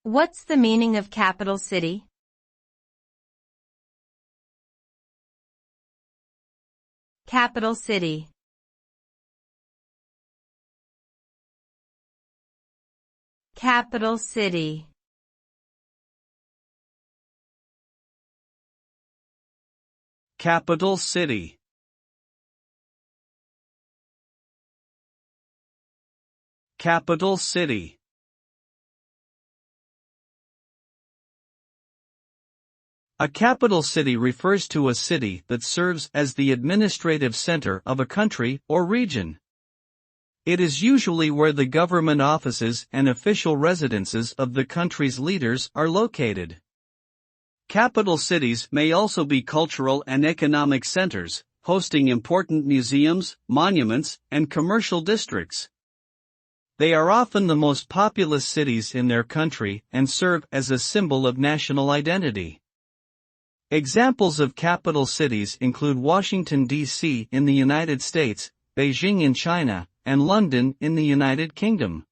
What's the meaning of capital city? Capital city. Capital city. Capital city. Capital city. A capital city refers to a city that serves as the administrative center of a country or region. It is usually where the government offices and official residences of the country's leaders are located. Capital cities may also be cultural and economic centers, hosting important museums, monuments, and commercial districts. They are often the most populous cities in their country and serve as a symbol of national identity. Examples of capital cities include Washington, D.C. in the United States, Beijing in China, and London in the United Kingdom.